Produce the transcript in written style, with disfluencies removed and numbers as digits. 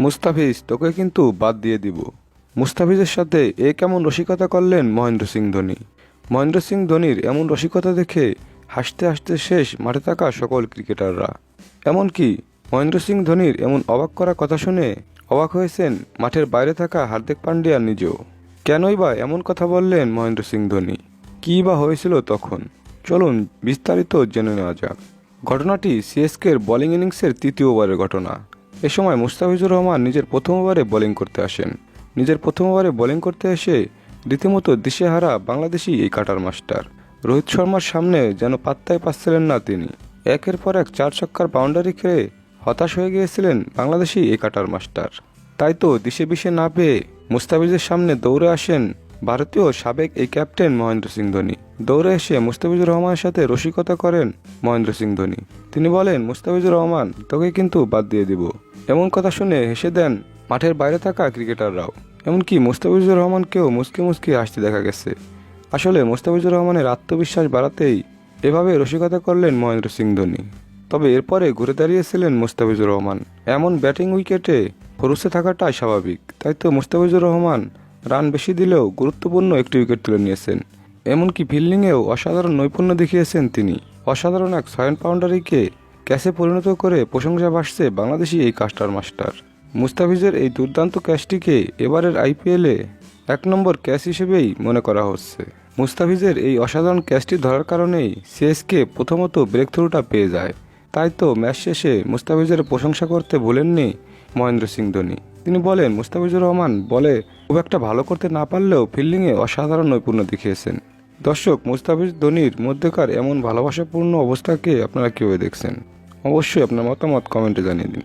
মুস্তাফিজ, তোকে কিন্তু বাদ দিয়ে দিব। মুস্তাফিজের সাথে এ কেমন রসিকতা করলেন মহেন্দ্র সিং ধোনি। মহেন্দ্র সিং ধোনির এমন রসিকতা দেখে হাসতে হাসতে শেষ মাঠে থাকা সকল ক্রিকেটাররা। এমনকি মহেন্দ্র সিং ধোনির এমন অবাক করা কথা শুনে অবাক হয়েছেন মাঠের বাইরে থাকা হার্দিক পান্ডিয়া নিজেও। কেনই বা এমন কথা বললেন মহেন্দ্র সিং ধোনি? কী বা হয়েছিল তখন? চলুন বিস্তারিত জেনে নেওয়া যাক। ঘটনাটি সিএসকের বোলিং ইনিংসের তৃতীয় ওভারের ঘটনা। এ সময় মুস্তাফিজুর রহমান নিজের প্রথম ওভারে বোলিং করতে আসেন। নিজের প্রথম ওভারে বোলিং করতে এসে রীতিমতো দিশেহারা বাংলাদেশি এই কাটার মাস্টার রোহিত শর্মার সামনে যেন পাত্তাই পাচ্ছিলেন না তিনি। একের পর এক 4 ছক্কার বাউন্ডারি খেয়ে হতাশ হয়ে গিয়েছিলেন বাংলাদেশি এই কাটার মাস্টার। তাই তো দিশে বিশে না পেয়ে মুস্তাফিজের সামনে দৌড়ে আসেন ভারতীয় সাবেক এই ক্যাপ্টেন মহেন্দ্র সিং ধোনি। দৌড়ে এসে মুস্তাফিজুর রহমানের সাথে রসিকতা করেন মহেন্দ্র সিং ধোনি। তিনি বলেন, মুস্তাফিজুর রহমান, তোকে কিন্তু বাদ দিয়ে দিব। এমন কথা শুনে হেসে দেন মাঠের বাইরে থাকা ক্রিকেটাররাও। এমনকি মুস্তাফিজুর রহমানকেও মুচকি মুচকি হাসতে দেখা গেছে। আসলে মুস্তাফিজুর রহমানের আত্মবিশ্বাস বাড়াতেই এভাবে রসিকতা করলেন মহেন্দ্র সিং ধোনি। তবে এরপরে ঘুরে দাঁড়িয়েছিলেন মুস্তাফিজুর রহমান। এমন ব্যাটিং উইকেটে খরুসে থাকাটাই স্বাভাবিক। তাই তো মুস্তাফিজুর রহমান রান বেশি দিলেও গুরুত্বপূর্ণ একটি উইকেট তুলে নিয়েছেন। এমনকি ফিল্ডিংয়েও অসাধারণ নৈপুণ্য দেখিয়েছেন তিনি। অসাধারণ এক 6 বাউন্ডারিকে ক্যাচে পরিণত করে প্রশংসা ভাসছে বাংলাদেশি এই কাস্টার মাস্টার। মুস্তাফিজের এই দুর্দান্ত ক্যাচটিকে এবারের আইপিএলে 1 নম্বর ক্যাচ হিসেবেই মনে করা হচ্ছে। মুস্তাফিজের এই অসাধারণ ক্যাচটি ধরার কারণেই সিএসকে প্রথমত ব্রেক থ্রুটা পেয়ে যায়। তাই তো ম্যাচ শেষে মুস্তাফিজের প্রশংসা করতে ভুলেননি মহেন্দ্র সিং ধোনি। তিনি বলেন, মুস্তাফিজুর রহমান বলে খুব একটা ভালো করতে না পারলেও ফিল্ডিংয়ে অসাধারণ নৈপুণ্য দেখিয়েছেন। দর্শক, মুস্তাফিজ ধোনির মধ্যেকার এমন ভালোবাসাপূর্ণ অবস্থাকে আপনারা কীভাবে দেখছেন? অবশ্যই আপনার মতামত কমেন্টে জানিয়ে দিন।